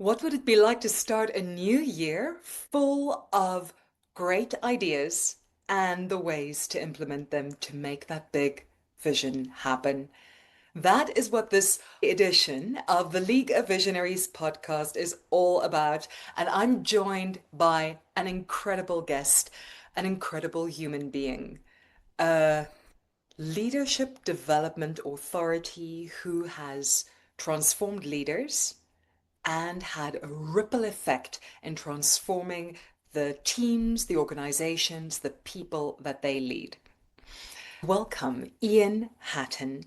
What would it be like to start a new year full of great ideas and the ways to implement them to make that big vision happen? That is what this edition of the League of Visionaries podcast is all about. And I'm joined by an incredible guest, an incredible human being, a leadership development authority who has transformed leaders and had a ripple effect in transforming the teams, the organizations, the people that they lead. Welcome, Ian Hatton,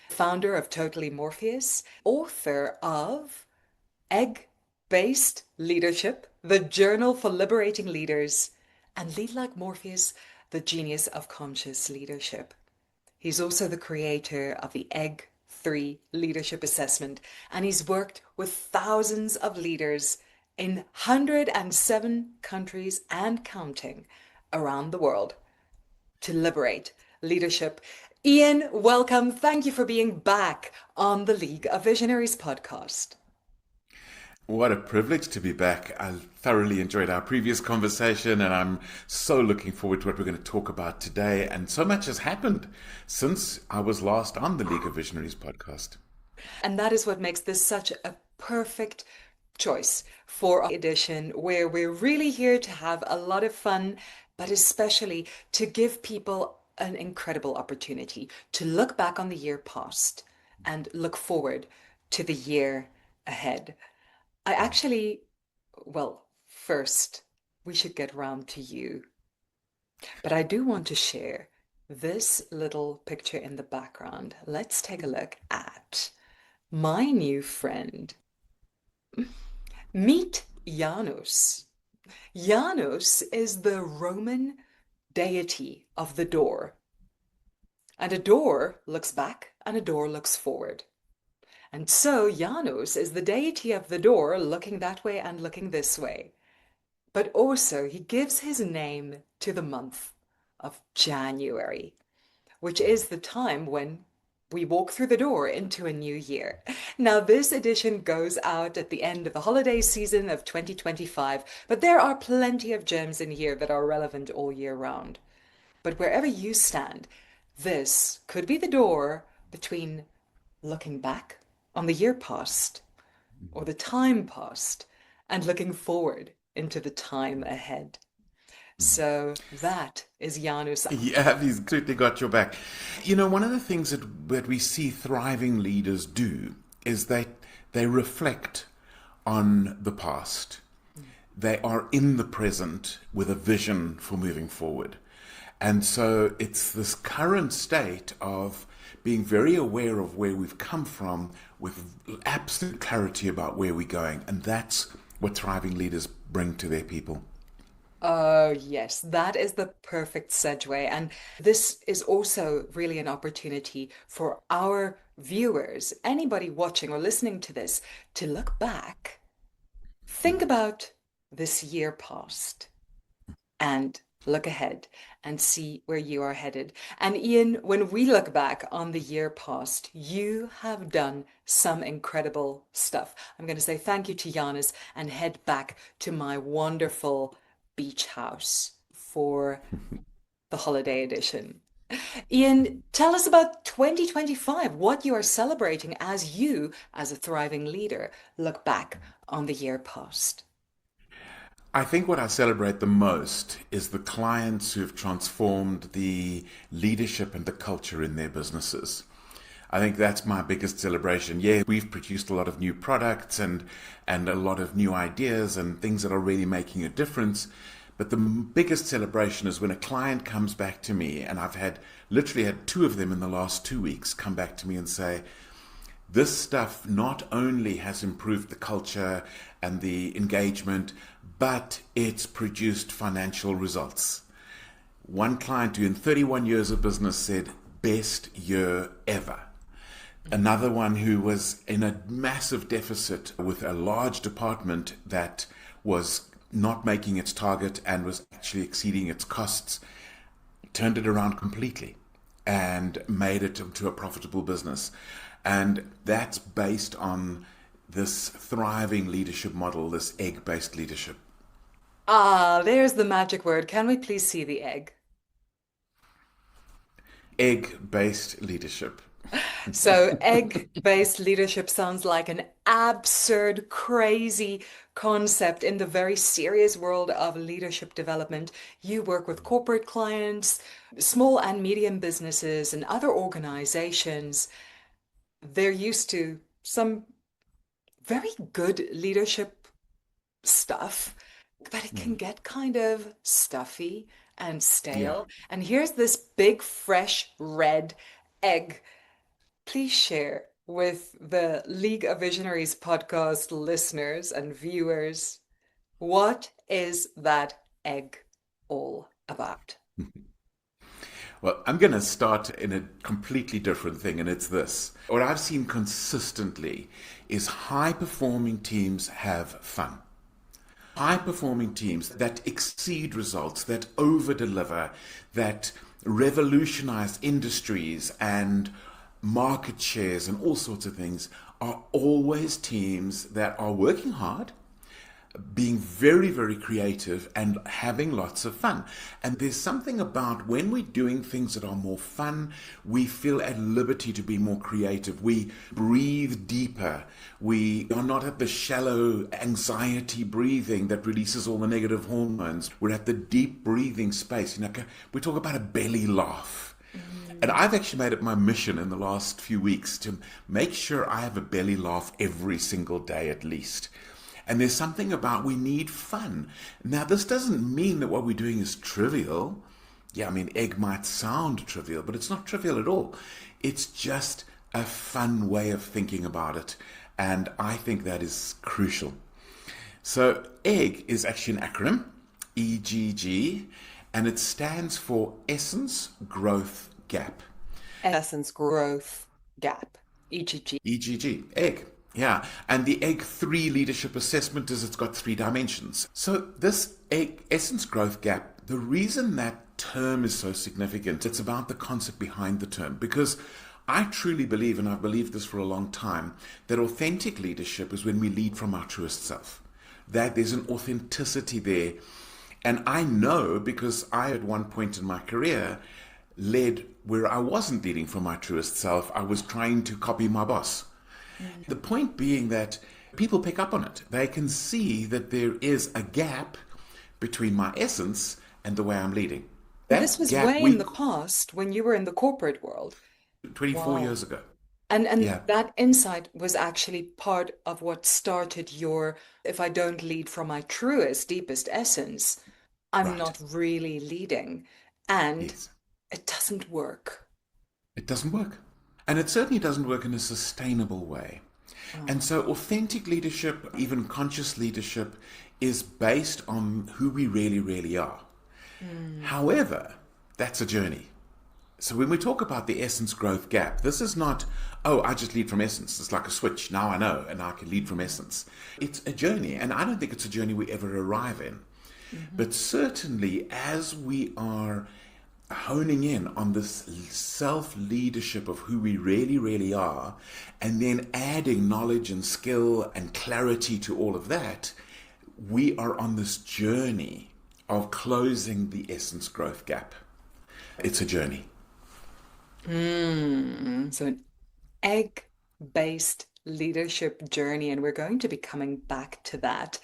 founder of Totally Morpheus, author of Egg-Based Leadership, the Journal for Liberating Leaders, and Lead Like Morpheus, the Genius of Conscious Leadership. He's also the creator of the EGG3 Leadership Assessment, and he's worked with thousands of leaders in 107 countries and counting around the world to liberate leadership. Ian, welcome. Thank you for being back on the League of Visionaries podcast. What a privilege to be back. I thoroughly enjoyed our previous conversation, and I'm so looking forward to what we're going to talk about today. And so much has happened since I was last on the League of Visionaries podcast. And that is what makes this such a perfect choice for our edition, where we're really here to have a lot of fun, but especially to give people an incredible opportunity to look back on the year past and look forward to the year ahead. I actually, well, first, we should get round to you. But I do want to share this little picture in the background. Let's take a look at my new friend. Meet Janus. Janus is the Roman deity of the door. And a door looks back and a door looks forward. And so Janus is the deity of the door, looking that way and looking this way. But also he gives his name to the month of January, which is the time when we walk through the door into a new year. Now, this edition goes out at the end of the holiday season of 2025, but there are plenty of gems in here that are relevant all year round. But wherever you stand, this could be the door between looking back on the year past or the time past and looking forward into the time ahead. So that is Janus. Yeah, he's completely got your back. You know, one of the things that we see thriving leaders do is they reflect on the past. They are in the present with a vision for moving forward. And so it's this current state of being very aware of where we've come from with absolute clarity about where we're going. And that's what thriving leaders bring to their people. Oh, yes, that is the perfect segue. And this is also really an opportunity for our viewers, anybody watching or listening to this, to look back, think about this year past, and look ahead and see where you are headed. And Ian, when we look back on the year past, you have done some incredible stuff. I'm going to say thank you to Giannis and head back to my wonderful beach house for the holiday edition. Ian, tell us about 2025, what you are celebrating as you, as a thriving leader, look back on the year past. I think what I celebrate the most is the clients who've transformed the leadership and the culture in their businesses. I think that's my biggest celebration. Yeah, we've produced a lot of new products and a lot of new ideas and things that are really making a difference. But the biggest celebration is when a client comes back to me, and I've literally had two of them in the last 2 weeks come back to me and say, this stuff not only has improved the culture and the engagement, but it's produced financial results. One client who in 31 years of business said, best year ever. Another one who was in a massive deficit with a large department that was not making its target and was actually exceeding its costs, turned it around completely and made it into a profitable business. And that's based on this thriving leadership model, this egg-based leadership. Ah, there's the magic word. Can we please see the egg? Egg-based leadership. So, egg-based leadership sounds like an absurd, crazy concept in the very serious world of leadership development. You work with corporate clients, small and medium businesses, and other organizations. They're used to some very good leadership stuff, but it can get kind of stuffy and Yeah. stale. And here's this big, fresh, red egg. Please share with the League of Visionaries podcast listeners and viewers, what is that egg all about? Well, I'm going to start in a completely different thing, and it's this. What I've seen consistently is high-performing teams have fun. High-performing teams that exceed results, that over-deliver, that revolutionize industries and market shares and all sorts of things are always teams that are working hard, being very, very creative and having lots of fun. And there's something about when we're doing things that are more fun, we feel at liberty to be more creative. We breathe deeper. We are not at the shallow anxiety breathing that releases all the negative hormones. We're at the deep breathing space. We talk about a belly laugh. And I've actually made it my mission in the last few weeks to make sure I have a belly laugh every single day at least. And there's something about we need fun. Now, this doesn't mean that what we're doing is trivial. Yeah, I mean, egg might sound trivial, but it's not trivial at all. It's just a fun way of thinking about it. And I think that is crucial. So EGG is actually an acronym, EGG, and it stands for Essence Growth Gap. Essence Growth Gap, EGG. EGG, EGG. Yeah, and the EGG3 Leadership Assessment is it's got 3 dimensions. So this Essence Growth Gap, the reason that term is so significant, it's about the concept behind the term. Because I truly believe, and I've believed this for a long time, that authentic leadership is when we lead from our truest self. That there's an authenticity there. And I know because I, at one point in my career, led where I wasn't leading from my truest self. I was trying to copy my boss. The point being that people pick up on it. They can see that there is a gap between my essence and the way I'm leading. This was way in the past when you were in the corporate world. 24 Wow. years ago. And Yeah, that insight was actually part of what started your, if I don't lead from my truest, deepest essence, I'm right. not really leading. And Yes. it doesn't work. It doesn't work. And it certainly doesn't work in a sustainable way. And so authentic leadership, even conscious leadership, is based on who we really, really are. However, that's a journey. So when we talk about the essence growth gap, this is not, oh, I just lead from essence. It's like a switch. Now I know, and I can lead from essence. It's a journey, and I don't think it's a journey we ever arrive in. But certainly as we are honing in on this self-leadership of who we really, really are, and then adding knowledge and skill and clarity to all of that, we are on this journey of closing the essence growth gap. It's a journey. So an egg-based leadership journey, and we're going to be coming back to that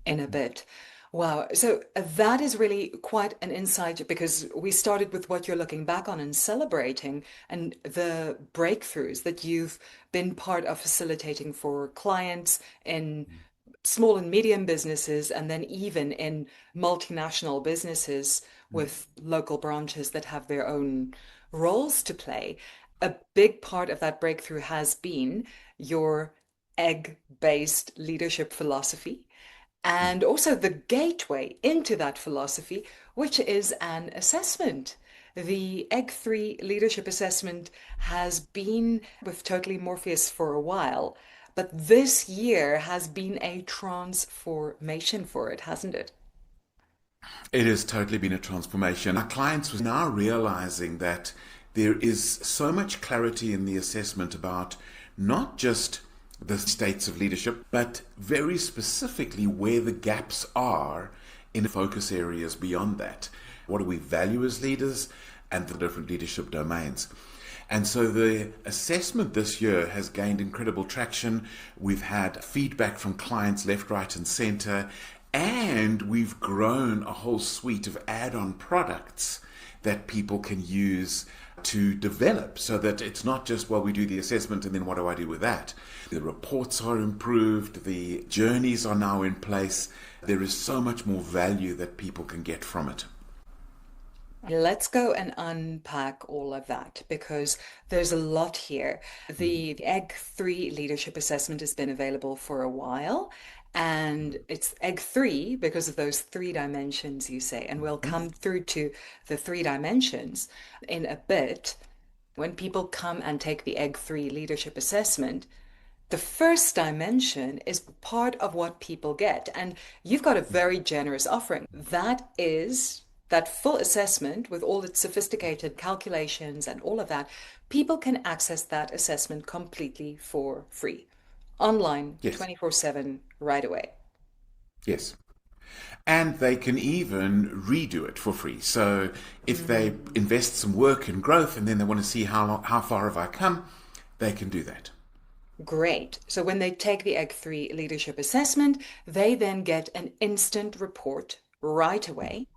in a bit. Wow. So that is really quite an insight because we started with what you're looking back on and celebrating and the breakthroughs that you've been part of facilitating for clients in small and medium businesses, and then even in multinational businesses with local branches that have their own roles to play. A big part of that breakthrough has been your egg-based leadership philosophy and also the gateway into that philosophy, which is an assessment. The EGG3 Leadership Assessment has been with Totally Morpheus for a while, but this year has been a transformation for it, hasn't it? It has totally been a transformation. Our clients are now realizing that there is so much clarity in the assessment about not just the states of leadership, but very specifically where the gaps are in focus areas beyond that. What do we value as leaders and the different leadership domains? And so the assessment this year has gained incredible traction. We've had feedback from clients left, right, and center, and we've grown a whole suite of add-on products that people can use to develop, so that it's not just, well, we do the assessment and then what do I do with that? The reports are improved, the journeys are now in place. There is so much more value that people can get from it. Let's go and unpack all of that because there's a lot here. The EGG3 Leadership Assessment has been available for a while, and it's EGG3 because of those three dimensions you say. And we'll come through to the three dimensions in a bit. When people come and take the EGG3 Leadership Assessment, the first dimension is part of what people get. And you've got a very generous offering. That is that full assessment with all its sophisticated calculations and all of that. People can access that assessment completely for free, online, Yes. 24/7, right away. Yes. And they can even redo it for free. So if they invest some work and growth and then they want to see how far have I come, they can do that. Great. So when they take the EGG3 Leadership Assessment, they then get an instant report right away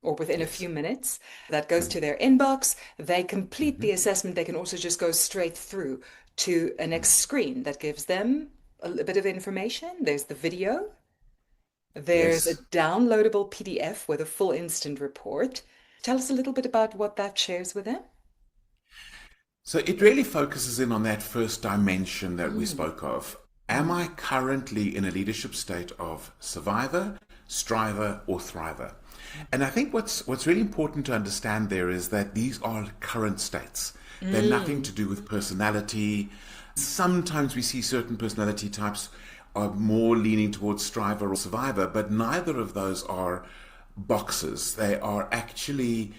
or within a few minutes that goes to their inbox. They complete the assessment. They can also just go straight through to a next screen that gives them a little bit of information. There's the video. There's a Yes. downloadable PDF with a full instant report. Tell us a little bit about what that shares with them. So it really focuses in on that first dimension that we Mm, spoke of. Am I currently in a leadership state of survivor, striver, or thriver? And I think what's really important to understand there is that these are current states. They're nothing to do with personality. Sometimes we see certain personality types are more leaning towards striver or survivor, but neither of those are boxes. They are actually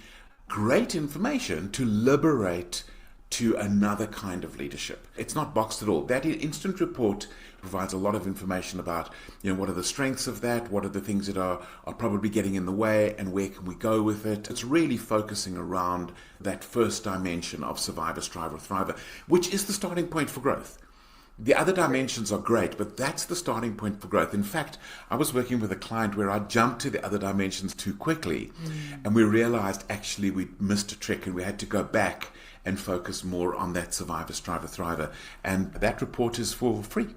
great information to liberate to another kind of leadership. It's not boxed at all. That instant report provides a lot of information about, what are the strengths of that, what are the things that are probably getting in the way, and where can we go with it. It's really focusing around that first dimension of survivor, striver, thriver, which is the starting point for growth. The other dimensions are great, but that's the starting point for growth. In fact, I was working with a client where I jumped to the other dimensions too quickly, and we realized actually we'd missed a trick and we had to go back and focus more on that survivor, striver, thriver. And that report is for free.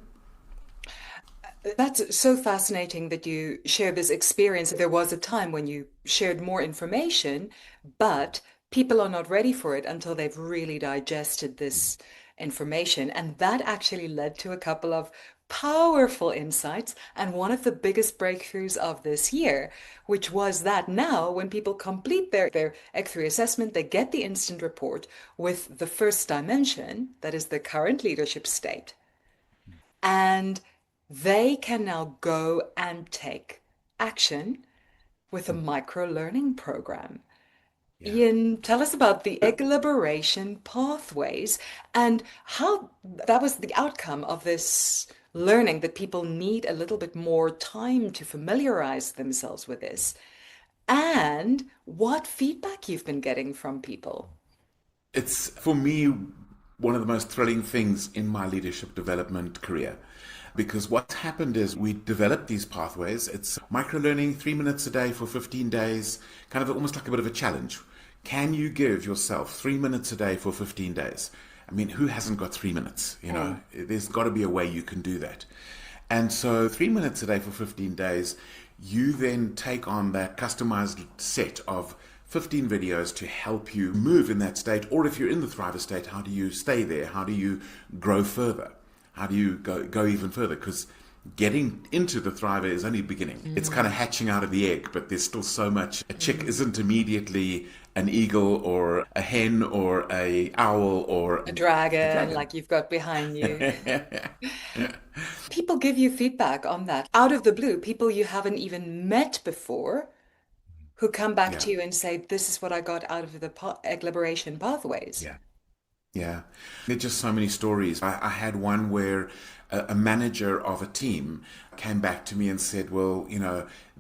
That's so fascinating that you share this experience. There was a time when you shared more information, but people are not ready for it until they've really digested this information. And that actually led to a couple of powerful insights and one of the biggest breakthroughs of this year, which was that now when people complete their EGG3 assessment, they get the instant report with the first dimension, that is the current leadership state. And they can now go and take action with a micro learning program. Yeah. Ian, tell us about the egg liberation pathways and how that was the outcome of this learning that people need a little bit more time to familiarize themselves with this, and what feedback you've been getting from people. It's, for me, one of the most thrilling things in my leadership development career. Because what's happened is we developed these pathways. It's micro-learning, 3 minutes a day for 15 days, kind of almost like a bit of a challenge. Can you give yourself 3 minutes a day for 15 days? I mean, who hasn't got 3 minutes? There's got to be a way you can do that. And so 3 minutes a day for 15 days, you then take on that customized set of 15 videos to help you move in that state. Or if you're in the thriver state, how do you stay there? How do you grow further? How do you go even further? Because getting into the thriver is only beginning. It's kind of hatching out of the egg, but there's still so much. A chick isn't immediately an eagle or a hen or a owl or A a dragon dragon. like you've got behind you. People give you feedback on that out of the blue, people you haven't even met before who come back Yeah, to you and say, this is what I got out of the egg liberation pathways. yeah. Yeah. There are just so many stories. I had one where a manager of a team came back to me and said, well,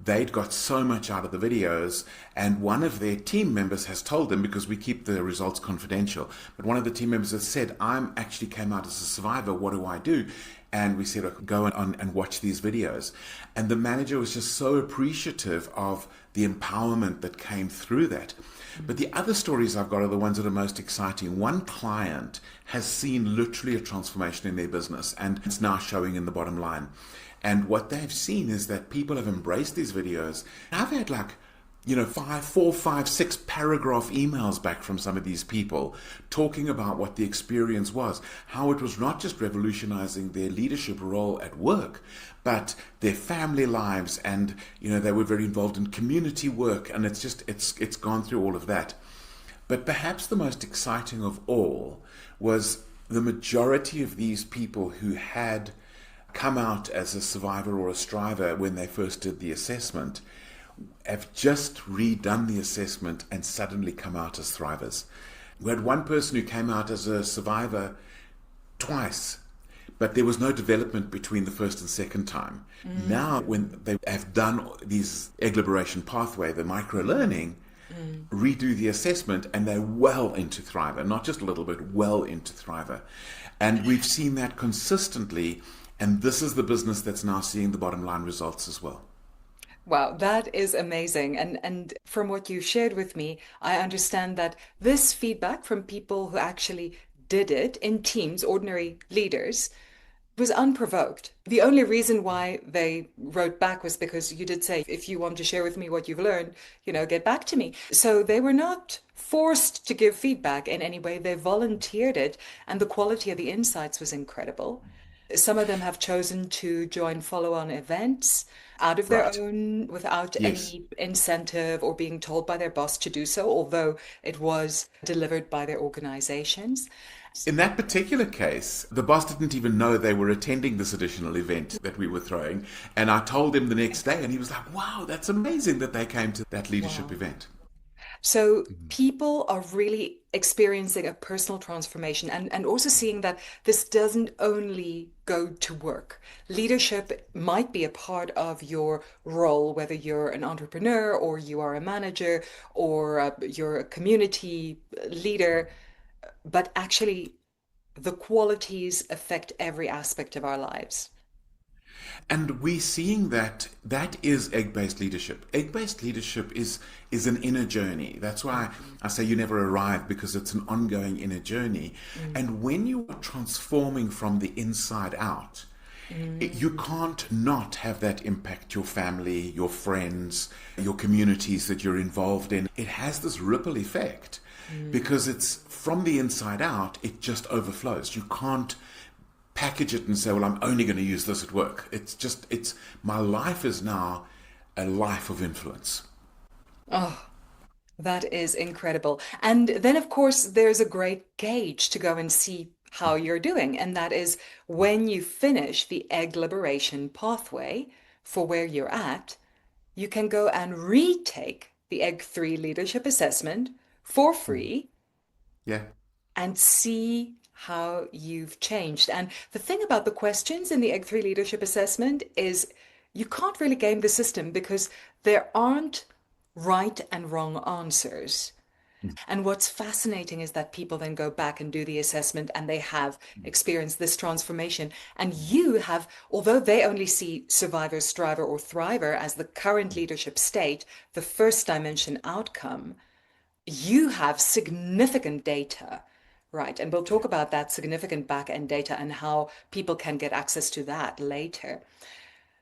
they'd got so much out of the videos, and one of their team members has told them, because we keep the results confidential, but one of the team members has said, I'm actually came out as a survivor. What do I do? And we said, okay, go on and watch these videos. And the manager was just so appreciative of the empowerment that came through that. But the other stories I've got are the ones that are most exciting. One client has seen literally a transformation in their business, and it's now showing in the bottom line. And what they've seen is that people have embraced these videos. I've had four, five, six paragraph emails back from some of these people talking about what the experience was, how it was not just revolutionizing their leadership role at work, but their family lives, and they were very involved in community work, and it's gone through all of that. But perhaps the most exciting of all was the majority of these people who had come out as a survivor or a striver when they first did the assessment have just redone the assessment and suddenly come out as thrivers. We had one person who came out as a survivor twice, but there was no development between the first and second time. Now, when they have done these egg liberation pathway, the micro-learning, redo the assessment, and they're well into thriver, not just a little bit, well into thriver. And we've seen that consistently, and this is the business that's now seeing the bottom line results as well. Wow, that is amazing. And from what you shared with me, I understand that this feedback from people who actually did it in teams, ordinary leaders, was unprovoked. The only reason why they wrote back was because you did say, if you want to share with me what you've learned, get back to me. So they were not forced to give feedback in any way. They volunteered it, and the quality of the insights was incredible. Some of them have chosen to join follow-on events out of their Right. own without Yes. any incentive or being told by their boss to do so, although it was delivered by their organizations. In that particular case, the boss didn't even know they were attending this additional event that we were throwing. And I told him the next day, and he was like, wow, that's amazing that they came to that leadership Wow. event. So people are really experiencing a personal transformation, and also seeing that this doesn't only go to work. Leadership might be a part of your role, whether you're an entrepreneur or you are a manager or you're a community leader, but actually the qualities affect every aspect of our lives. And we're seeing that that is egg-based leadership. Egg-based leadership is an inner journey. That's why I say you never arrive, because it's an ongoing inner journey. And when you are transforming from the inside out, you can't not have that impact your family, your friends, your communities that you're involved in. It has this ripple effect because it's from the inside out, it just overflows. You can't package it and say, well, I'm only going to use this at work. It's my life is now a life of influence. Oh, that is incredible. And then, of course, there's a great gauge to go and see how you're doing. And that is when you finish the egg liberation pathway for where you're at, you can go and retake the EGG3 Leadership Assessment for free Yeah. and see how you've changed. And the thing about the questions in the EGG3 Leadership Assessment is you can't really game the system because there aren't right and wrong answers. And what's fascinating is that people then go back and do the assessment and they have experienced this transformation. And you have, although they only see survivor, striver, or thriver as the current leadership state, the first dimension outcome, you have significant data, right? And we'll talk about that significant back end data and how people can get access to that later.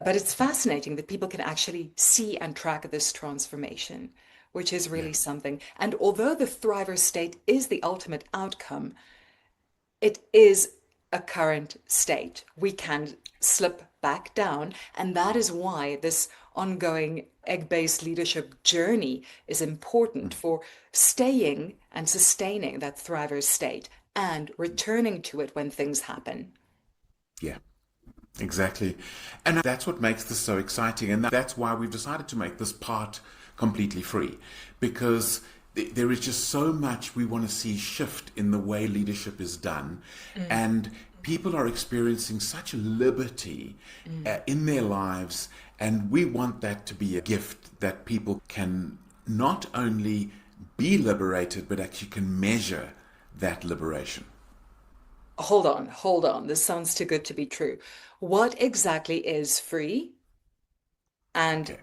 But it's fascinating that people can actually see and track this transformation, which is Yeah. really something. And although the thriver state is the ultimate outcome, it is a current state. We can slip back down. And that is why this ongoing egg-based leadership journey is important for staying and sustaining that thriver state and returning to it when things happen. Yeah. Exactly. And that's what makes this so exciting. And that's why we've decided to make this part completely free. Because there is just so much we want to see shift in the way leadership is done. Mm. And people are experiencing such liberty in their lives. And we want that to be a gift that people can not only be liberated, but actually can measure that liberation. Hold on. This sounds too good to be true. What exactly is free? And Okay.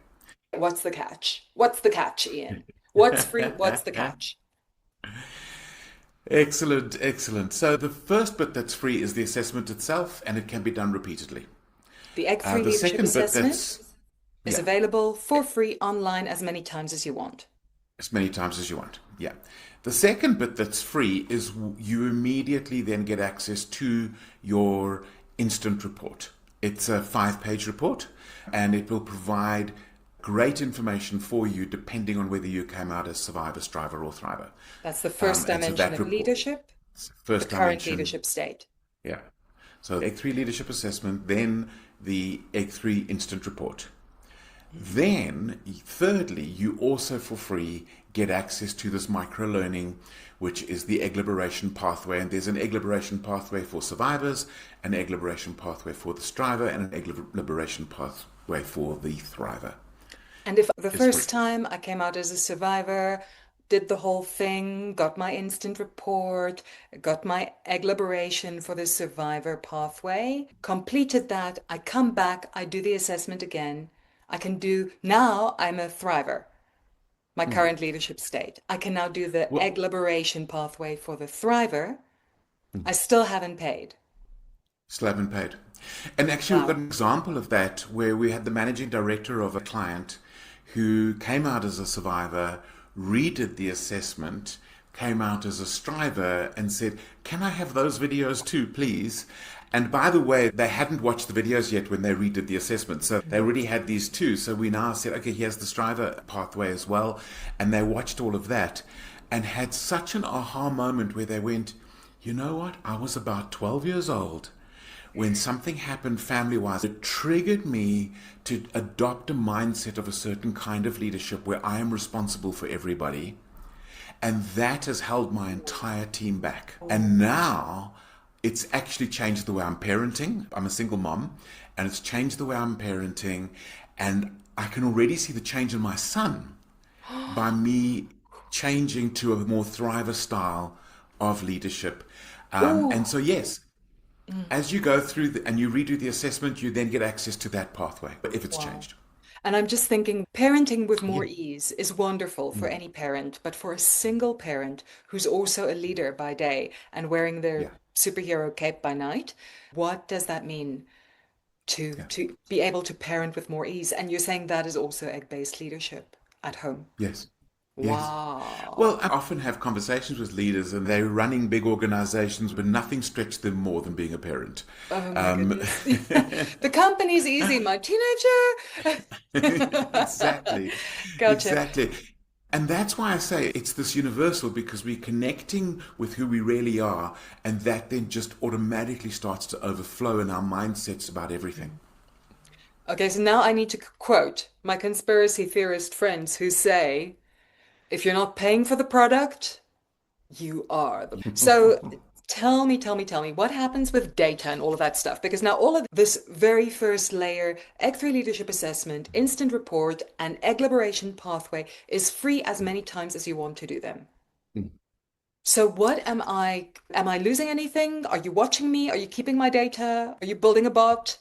what's the catch? What's the catch, Ian? What's free? What's the catch? Excellent, excellent. So the first bit that's free is the assessment itself, and it can be done repeatedly. The EGG3 The Leadership second bit Assessment that's, is yeah, available for free online as many times as you want. as many times as you want. Yeah. The second bit that's free is you immediately then get access to your instant report. It's a 5-page report, and it will provide great information for you depending on whether you came out as survivor, striver, or thriver. That's the first And so dimension that of report, leadership, the first current dimension, leadership state. yeah. So EGG3 Leadership Assessment, then the EGG3 Instant Report. Then, thirdly, you also for free get access to this micro learning, which is the egg liberation pathway. And there's an egg liberation pathway for survivors, an egg liberation pathway for the striver, and an egg liberation pathway for the thriver. And if the It's free. first time I came out as a survivor, did the whole thing, got my instant report, got my egg liberation for the survivor pathway, completed that, I come back, I do the assessment again. I can do, now I'm a thriver, my current leadership state. I can now do the Well, egg liberation pathway for the thriver. I still haven't paid. still haven't paid. And actually, we've got Wow. an example of that where we had the managing director of a client who came out as a survivor, redid the assessment, came out as a striver, and said, "Can I have those videos too, please?" And by the way, they hadn't watched the videos yet when they redid the assessment. So they already had these too. So we now said, okay, here's the striver pathway as well. And they watched all of that and had such an aha moment where they went, you know what? I was about 12 years old when something happened family wise. It triggered me to adopt a mindset of a certain kind of leadership where I am responsible for everybody. And that has held my entire team back. And now it's actually changed the way I'm parenting. I'm a single mom, and it's changed the way I'm parenting. And I can already see the change in my son by me changing to a more thriver style of leadership. And Oh, so, yes, as you go through and you redo the assessment, you then get access to that pathway if it's wow. changed. And I'm just thinking, parenting with Yeah. more ease is wonderful for Mm. any parent, but for a single parent who's also a leader by day and wearing their Yeah. superhero cape by night, what does that mean Yeah. to be able to parent with more ease? And you're saying that is also egg-based leadership at home. Yes. Yes. Wow. Well, I often have conversations with leaders and they're running big organizations, but nothing stretched them more than being a parent. Oh my Um, goodness. The company's easy, my teenager. exactly. Gotcha. Exactly. And that's why I say it's this universal because we're connecting with who we really are, and that then just automatically starts to overflow in our mindsets about everything. Okay, so now I need to quote my conspiracy theorist friends who say, if you're not paying for the product, you are the. So tell me, what happens with data and all of that stuff? Because now all of this very first layer, EGG3 Leadership Assessment, Instant Report, and Egg Liberation Pathway is free as many times as you want to do them. So what am I losing anything? Are you watching me? Are you keeping my data? Are you building a bot?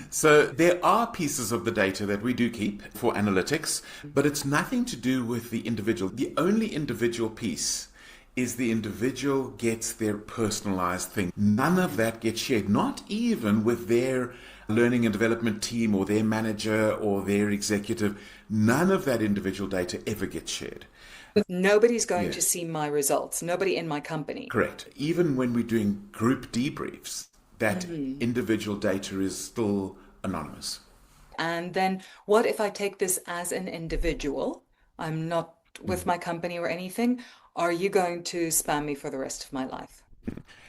So there are pieces of the data that we do keep for analytics, but it's nothing to do with the individual. The only individual piece is the individual gets their personalized thing. None of that gets shared, not even with their learning and development team or their manager or their executive. None of that individual data ever gets shared. Nobody's going to Yes, see my results, nobody in my company. correct. Even when we're doing group debriefs, that Mhm. individual data is still anonymous. And then what if I take this as an individual? I'm not with my company or anything. Are you going to spam me for the rest of my life?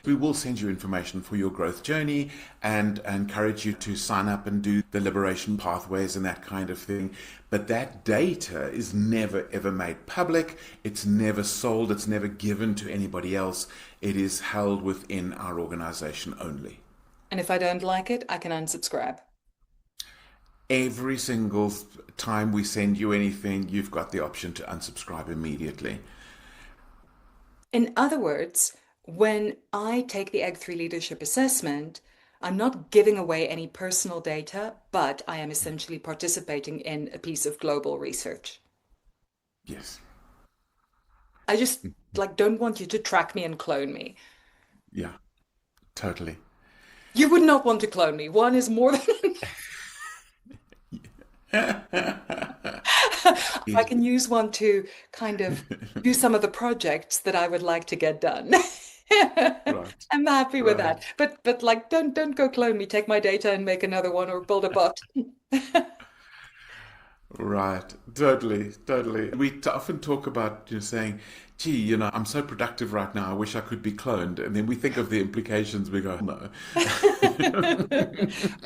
We will send you information for your growth journey and encourage you to sign up and do the liberation pathways and that kind of thing. But that data is never ever made public. It's never sold. It's never given to anybody else. It is held within our organization only. And if I don't like it, I can unsubscribe. Every single time we send you anything, you've got the option to unsubscribe immediately. In other words, when I take the EGG3 Leadership Assessment, I'm not giving away any personal data, but I am essentially participating in a piece of global research. Yes. I just don't want you to track me and clone me. Yeah, totally. You would not want to clone me. One is more than I can use one to kind of do some of the projects that I would like to get done. Right, I'm happy with right. that. But like don't go clone me. Take my data and make another one or build a bot. Right, totally, totally. We often talk about saying, gee, I'm so productive right now, I wish I could be cloned. And then we think of the implications, we go, no.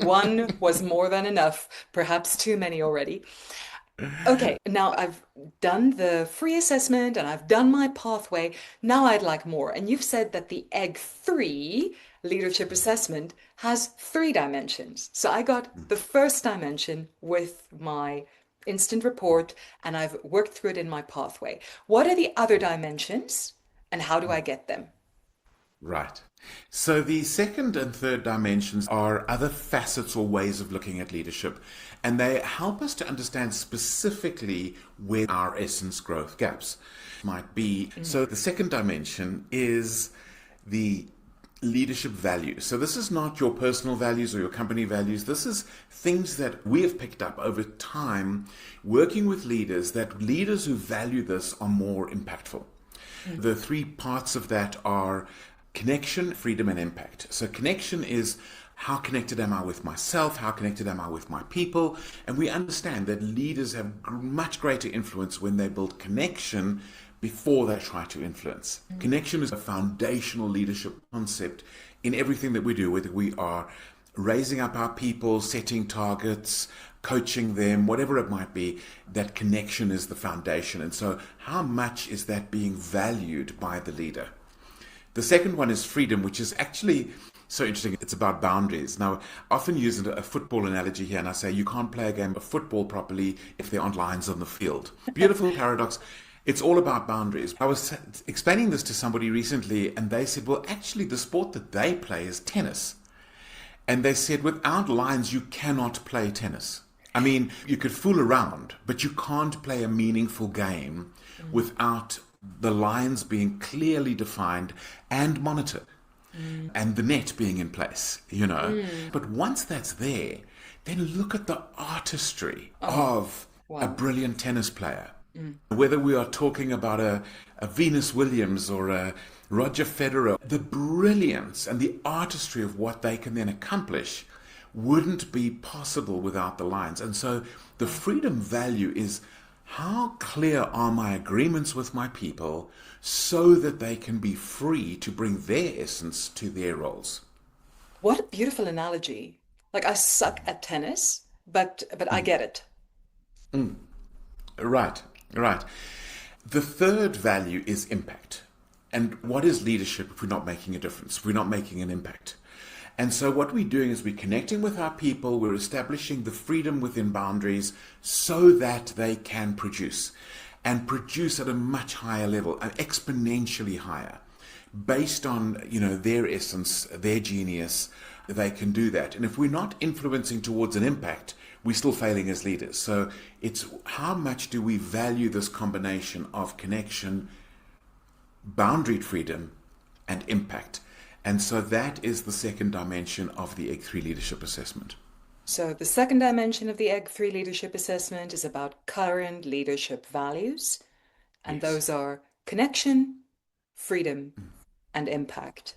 One was more than enough, perhaps too many already. Okay, now I've done the free assessment and I've done my pathway. Now I'd like more. And you've said that the EGG3 leadership assessment has 3 dimensions. So I got the first dimension with my instant report and I've worked through it in my pathway. What are the other dimensions and how do I get them? Right. So the second and third dimensions are other facets or ways of looking at leadership, and they help us to understand specifically where our essence growth gaps might be. So the second dimension is the leadership values. So this is not your personal values or your company values. This is things that we have picked up over time working with leaders, that leaders who value this are more impactful. The 3 parts of that are connection, freedom, and impact. So connection is how connected am I with myself? How connected am I with my people? And we understand that leaders have much greater influence when they build connection before they try to influence. Connection is a foundational leadership concept in everything that we do, whether we are raising up our people, setting targets, coaching them, whatever it might be, that connection is the foundation. And so how much is that being valued by the leader? The second one is freedom, which is actually so interesting. It's about boundaries. Now, I often use a football analogy here, and I say you can't play a game of football properly if there aren't lines on the field. Beautiful paradox. It's all about boundaries. I was explaining this to somebody recently, and they said, well, actually, the sport that they play is tennis. And they said, without lines, you cannot play tennis. I mean, you could fool around, but you can't play a meaningful game without the lines being clearly defined and monitored and the net being in place, But once that's there, then look at the artistry of a brilliant tennis player. Whether we are talking about a Venus Williams or a Roger Federer, the brilliance and the artistry of what they can then accomplish wouldn't be possible without the lines. And so the freedom value is how clear are my agreements with my people so that they can be free to bring their essence to their roles. What a beautiful analogy. Like I suck at tennis, but I get it. Right, right. The third value is impact. And what is leadership if we're not making a difference, if we're not making an impact? And so what we're doing is we're connecting with our people, we're establishing the freedom within boundaries so that they can produce and produce at a much higher level, exponentially higher. Based on, their essence, their genius, they can do that. And if we're not influencing towards an impact, we're still failing as leaders. So it's how much do we value this combination of connection, boundaried freedom, and impact. And so that is the second dimension of the EGG3 Leadership Assessment. So the second dimension of the EGG3 Leadership Assessment is about current leadership values. And Yes. those are connection, freedom, and impact.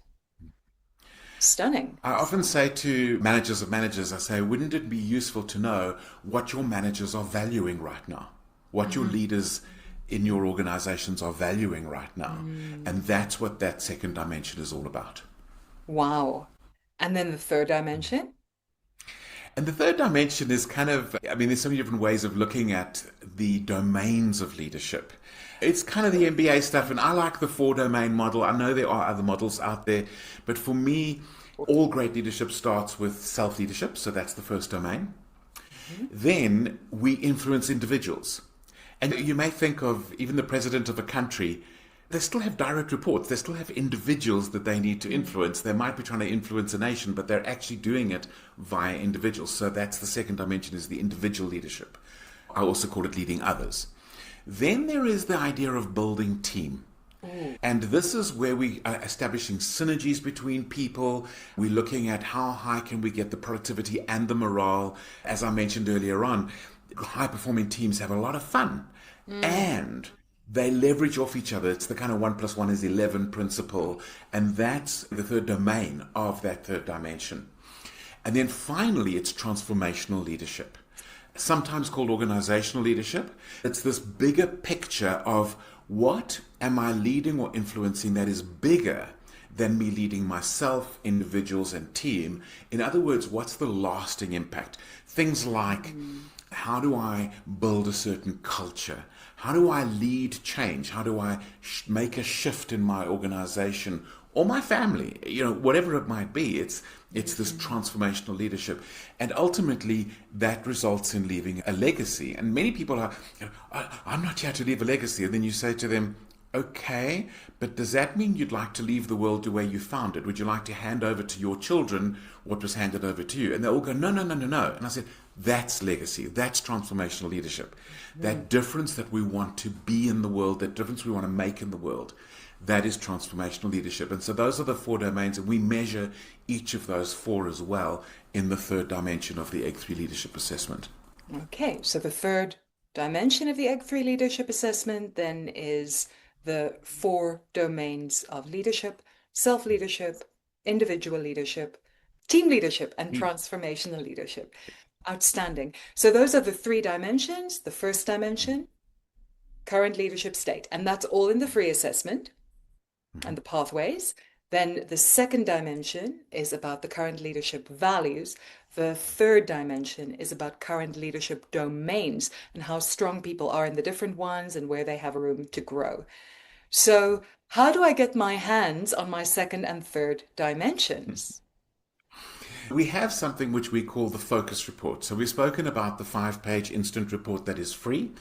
Stunning. I often say to managers of managers, I say, wouldn't it be useful to know what your managers are valuing right now? What your leaders in your organizations are valuing right now. And that's what that second dimension is all about. Wow. And then the third dimension? And the third dimension is kind of, I mean, there's so many different ways of looking at the domains of leadership. It's kind of the MBA stuff, and I like the four domain model. I know there are other models out there, but for me, all great leadership starts with self leadership, so that's the first domain. Then we influence individuals. And you may think of even the president of a country, they still have direct reports. They still have individuals that they need to influence. They might be trying to influence a nation, but they're actually doing it via individuals. So that's the second dimension, is the individual leadership. I also call it leading others. Then there is the idea of building team. And this is where we are establishing synergies between people. We're looking at how high can we get the productivity and the morale. As I mentioned earlier on, high-performing teams have a lot of fun. And they leverage off each other. It's the kind of 1 + 1 = 11 principle. And that's the third domain of that third dimension. And then finally, it's transformational leadership, sometimes called organizational leadership. It's this bigger picture of what am I leading or influencing that is bigger than me leading myself, individuals, and team. In other words, what's the lasting impact? Things like, how do I build a certain culture? How do I lead change? How do I make a shift in my organization or my family? You know, whatever it might be, it's this transformational leadership. And ultimately, that results in leaving a legacy. And many people are, I'm not here to leave a legacy. And then you say to them, okay, but does that mean you'd like to leave the world the way you found it? Would you like to hand over to your children what was handed over to you? And they all go, no, no, no, no, no. And I said, that's legacy. That's transformational leadership. That difference that we want to be in the world, that difference we want to make in the world, that is transformational leadership. And so those are the four domains, and we measure each of those four as well in the third dimension of the EGG3 Leadership Assessment. Okay, so the third dimension of the EGG3 Leadership Assessment then is the four domains of leadership: self-leadership, individual leadership, team leadership, and transformational leadership. Outstanding. So those are the three dimensions. The first dimension, current leadership state, and that's all in the THREE assessment and the pathways. Then the second dimension is about the current leadership values. The third dimension is about current leadership domains and how strong people are in the different ones and where they have room to grow. So how do I get my hands on my second and third dimensions? We have something which we call the focus report. So we've spoken about the 5-page instant report that is free.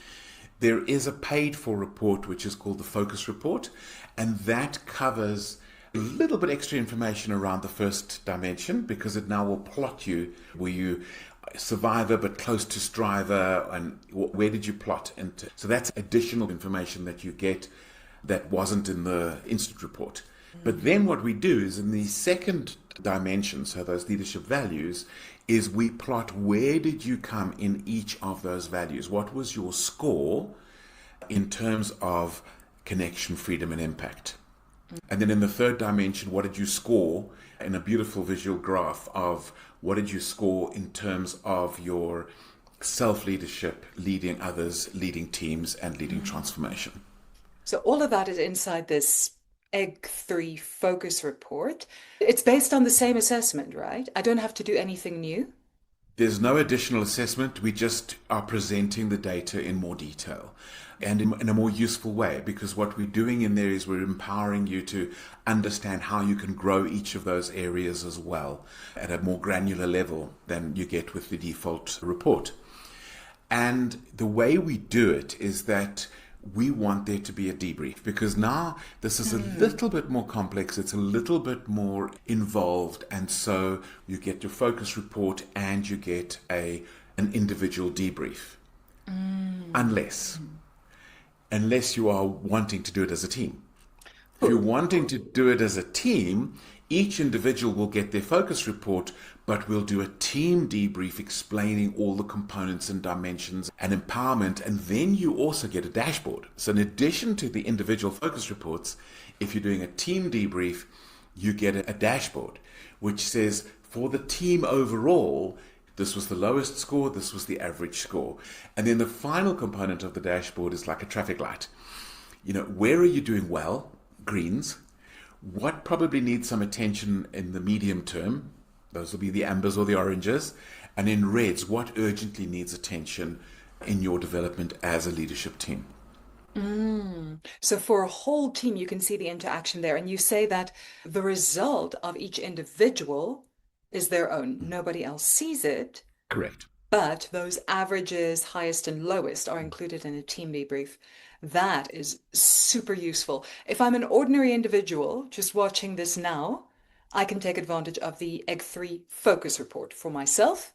There is a paid-for report which is called the focus report, and that covers a little bit extra information around the first dimension, because it now will plot you. Were you survivor but close to striver, and where did you plot into? So that's additional information that you get that wasn't in the instant report. But then what we do is in the second dimension, so those leadership values, is we plot where did you come in each of those values. What was your score in terms of connection, freedom, and impact? And then in the third dimension, what did you score in a beautiful visual graph of what did you score in terms of your self-leadership, leading others, leading teams, and leading transformation. So all of that is inside this EGG3 focus report. It's based on the same assessment, right? I don't have to do anything new. There's no additional assessment. We just are presenting the data in more detail and in a more useful way, because what we're doing in there is we're empowering you to understand how you can grow each of those areas as well at a more granular level than you get with the default report. And the way we do it is that we want there to be a debrief, because now this is a little bit more complex, it's a little bit more involved, and so you get your focus report and you get an individual debrief. Unless you are wanting to do it as a team. If you're wanting to do it as a team, each individual will get their focus report, but we'll do a team debrief explaining all the components and dimensions and empowerment, and then you also get a dashboard. So in addition to the individual focus reports, if you're doing a team debrief, you get a dashboard which says for the team overall, This was the lowest score, this was the average score. And then the final component of the dashboard is like a traffic light. Where are you doing well? Greens. What probably needs some attention in the medium term? Those will be the ambers or the oranges. And in reds, what urgently needs attention in your development as a leadership team? So for a whole team, you can see the interaction there. And you say that the result of each individual is their own. Nobody else sees it, Correct. but those averages, highest and lowest, are included in a team debrief. That is super useful. If I'm an ordinary individual just watching this now, I can take advantage of the EGG3 focus report for myself.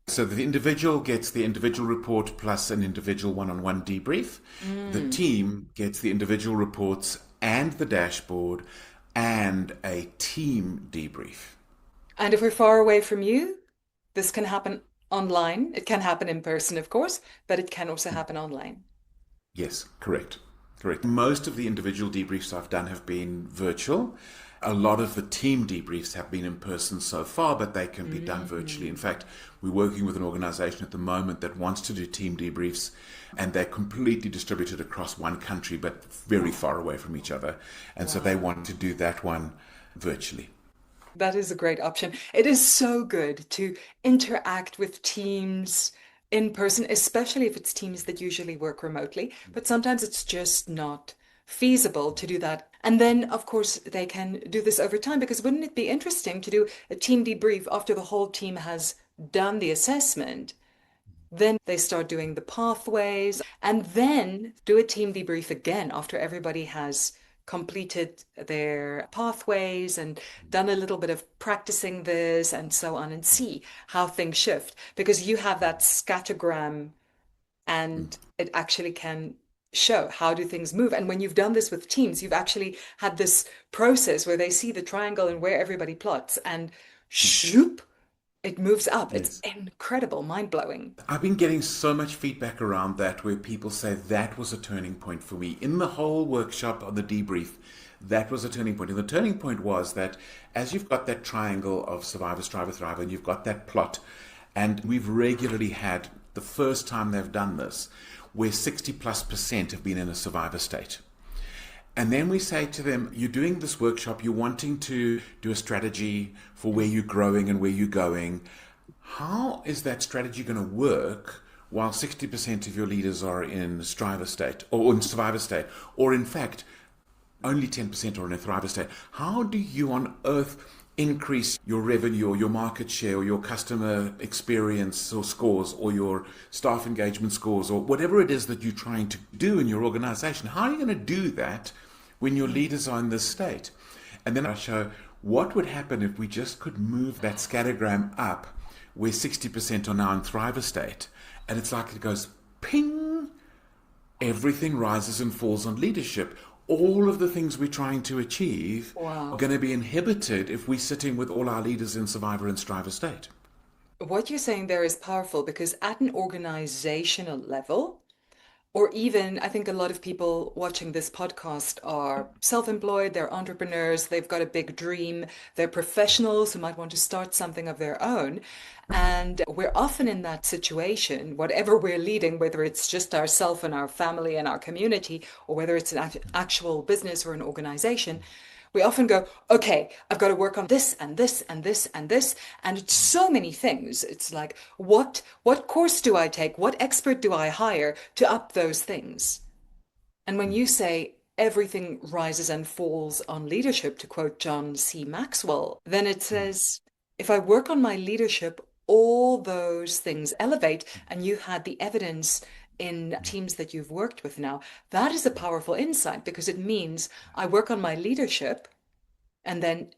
So the individual gets the individual report plus an individual one-on-one debrief. The team gets the individual reports and the dashboard and a team debrief. And if we're far away from you, this can happen online. It can happen in person, of course, but it can also happen online. Yes, correct. Correct. Most of the individual debriefs I've done have been virtual. A lot of the team debriefs have been in person so far, but they can be done virtually. In fact, we're working with an organization at the moment that wants to do team debriefs, and they're completely distributed across one country, but very far away from each other. And so they want to do that one virtually. That is a great option. It is so good to interact with teams in person, especially if it's teams that usually work remotely, but sometimes it's just not feasible to do that. And then, of course, they can do this over time because wouldn't it be interesting to do a team debrief after the whole team has done the assessment? Then they start doing the pathways and then do a team debrief again after everybody has completed their pathways and done a little bit of practicing this and so on and see how things shift because you have that scattergram and it actually can show how do things move. And when you've done this with teams, you've actually had this process where they see the triangle and where everybody plots and shoop, it moves up. It's Yes. incredible, mind-blowing. I've been getting so much feedback around that where people say that was a turning point for me. In the whole workshop on the debrief, that was a turning point. And the turning point was that as you've got that triangle of survivor, striver, thriver, and you've got that plot, and we've regularly had the first time they've done this, where 60+% have been in a survivor state. And then we say to them, you're doing this workshop, you're wanting to do a strategy for where you're growing and where you're going. How is that strategy going to work while 60% of your leaders are in striver state or in survivor state, or in fact, only 10% are in a thriver state? How do you on earth increase your revenue or your market share or your customer experience or scores or your staff engagement scores or whatever it is that you're trying to do in your organization? How are you going to do that when your leaders are in this state? And then I show what would happen if we just could move that scattergram up where 60% are now in thriver state. And it's like it goes ping, everything rises and falls on leadership. All of the things we're trying to achieve Wow. are going to be inhibited if we're sitting with all our leaders in survivor and striver state. What you're saying there is powerful because at an organizational level, or even, I think a lot of people watching this podcast are self-employed, they're entrepreneurs, they've got a big dream, they're professionals who might want to start something of their own. And we're often in that situation, whatever we're leading, whether it's just ourselves and our family and our community, or whether it's an actual business or an organization. We often go, okay, I've got to work on this and this and this and this. And it's so many things. It's like, what course do I take? What expert do I hire to up those things? And when you say everything rises and falls on leadership, to quote John C. Maxwell, then it says, if I work on my leadership, all those things elevate. And you had the evidence in teams that you've worked with now, that is a powerful insight because it means I work on my leadership and then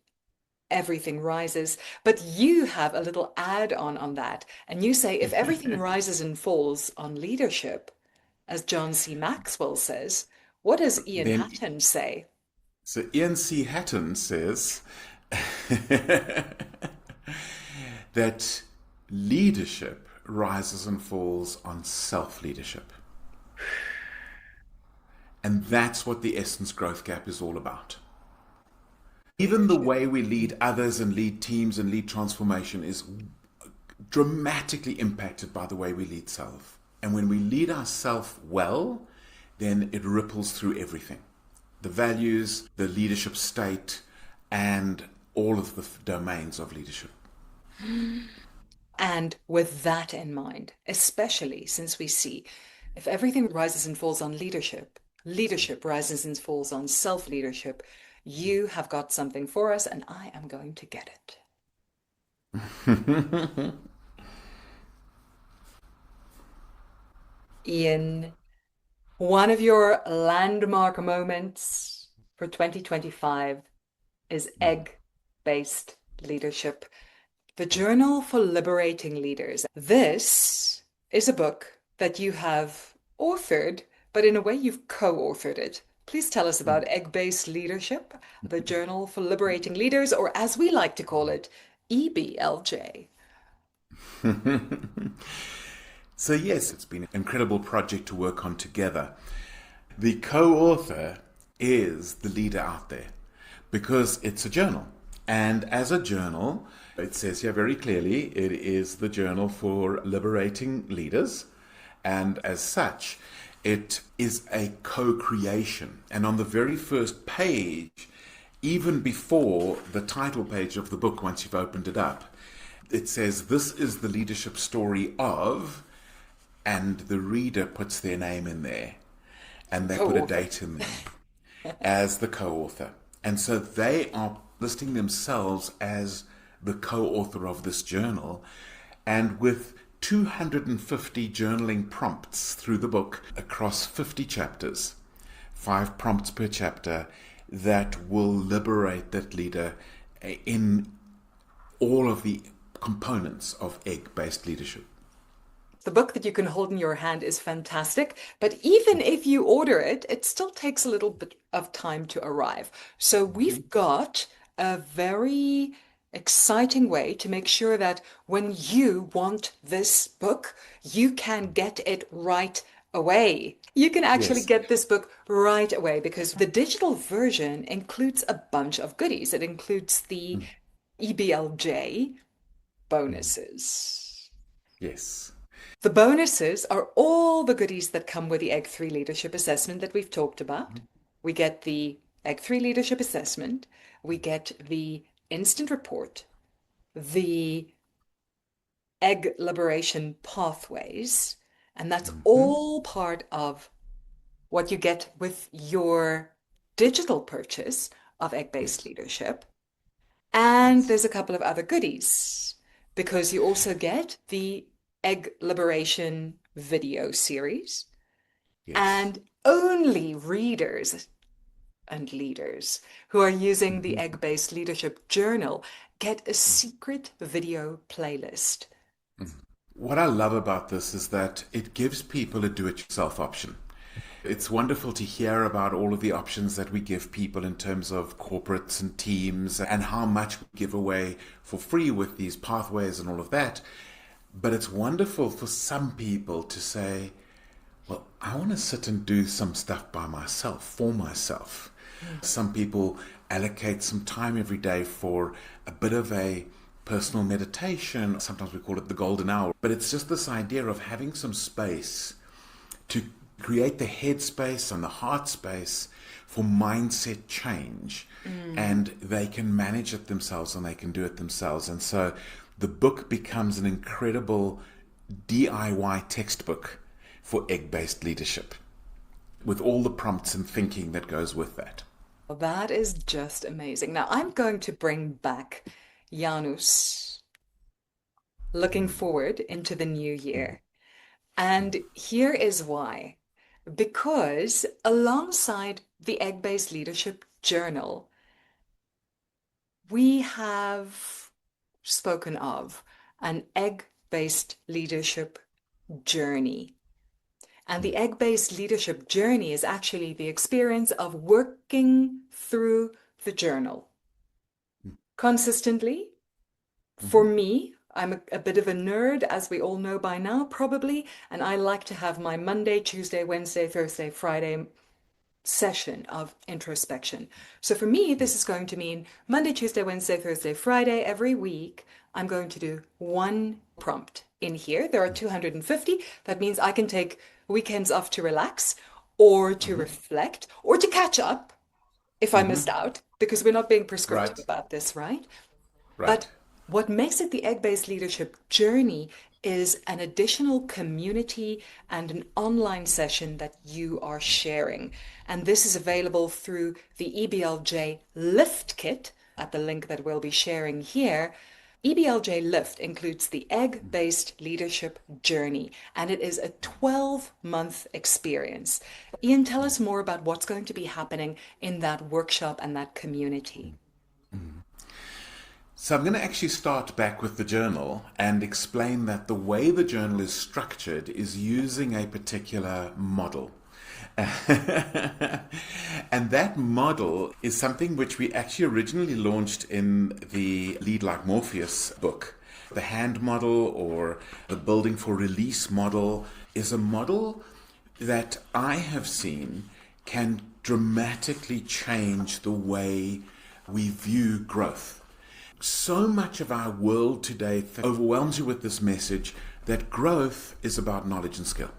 everything rises. But you have a little add-on on that. And you say if everything rises and falls on leadership, as John C. Maxwell says, what does Ian Then, Hatton say? so Ian C. Hatton says that leadership rises and falls on self-leadership. And that's what the Essence Growth Gap is all about. Even the way we lead others and lead teams and lead transformation is dramatically impacted by the way we lead self. And when we lead ourselves well, then it ripples through everything. The values, the leadership state, and all of the domains of leadership. And with that in mind, especially since we see if everything rises and falls on leadership, leadership rises and falls on self-leadership, you have got something for us, and I am going to get it. Ian, one of your landmark moments for 2025 is egg-based leadership, the Journal for Liberating Leaders. This is a book that you have authored, but in a way you've co-authored it. Please tell us about Egg-Based Leadership, the Journal for Liberating Leaders, or as we like to call it, EBLJ. So yes, it's been an incredible project to work on together. The co-author is the leader out there because it's a journal. And as a journal, it says here very clearly, it is the Journal for Liberating Leaders. And as such, it is a co-creation. And on the very first page, even before the title page of the book, once you've opened it up, it says, this is the leadership story of, and the reader puts their name in there. And they put a date in there as the co-author. And so they are listing themselves as the co-author of this journal. And with 250 journaling prompts through the book across 50 chapters, 5 prompts per chapter that will liberate that leader in all of the components of egg-based leadership. The book that you can hold in your hand is fantastic, but even if you order it, it still takes a little bit of time to arrive. So we've got a very exciting way to make sure that when you want this book, you can get it right away. You can actually Yes. get this book right away because the digital version includes a bunch of goodies. It includes the EBLJ bonuses. Yes. The bonuses are all the goodies that come with the EGG3 Leadership Assessment that we've talked about. We get the EGG3 Leadership Assessment, we get the instant report, the egg liberation pathways, and that's all part of what you get with your digital purchase of egg-based Yes. leadership. And Yes. there's a couple of other goodies because you also get the egg liberation video series, Yes. and only readers and leaders who are using the egg-based leadership journal get a secret video playlist. What I love about this is that it gives people a do-it-yourself option. It's wonderful to hear about all of the options that we give people in terms of corporates and teams and how much we give away for free with these pathways and all of that. But it's wonderful for some people to say, well, I want to sit and do some stuff by myself, for myself. Some people allocate some time every day for a bit of a personal meditation. Sometimes we call it the golden hour. But it's just this idea of having some space to create the head space and the heart space for mindset change. And they can manage it themselves and they can do it themselves. And so the book becomes an incredible DIY textbook for egg-based leadership with all the prompts and thinking that goes with that. Well, that is just amazing. Now, I'm going to bring back Janus looking forward into the new year. And here is why. Because alongside the Egg-Based Leadership Journal, we have spoken of an egg-based leadership journey. And the egg-based leadership journey is actually the experience of working through the journal consistently. For me, I'm a bit of a nerd, as we all know by now, probably, and I like to have my Monday, Tuesday, Wednesday, Thursday, Friday session of introspection. So for me, this is going to mean Monday, Tuesday, Wednesday, Thursday, Friday, every week, I'm going to do one prompt in here. There are 250. That means I can take weekends off to relax or to reflect or to catch up if I missed out, because we're not being prescriptive Right. about this, right? But Right. what makes it the egg-based leadership journey is an additional community and an online session that you are sharing. And this is available through the EBLJ Lift Kit at the link that we'll be sharing here. EBLJ Lift includes the egg-based leadership journey, and it is a 12-month experience. Ian, tell us more about what's going to be happening in that workshop and that community. So I'm going to actually start back with the journal and explain that the way the journal is structured is using a particular model. And that model is something which we actually originally launched in the Lead Like Morpheus book. The hand model, or the building for release model, is a model that I have seen can dramatically change the way we view growth. So much of our world today overwhelms you with this message that growth is about knowledge and skill.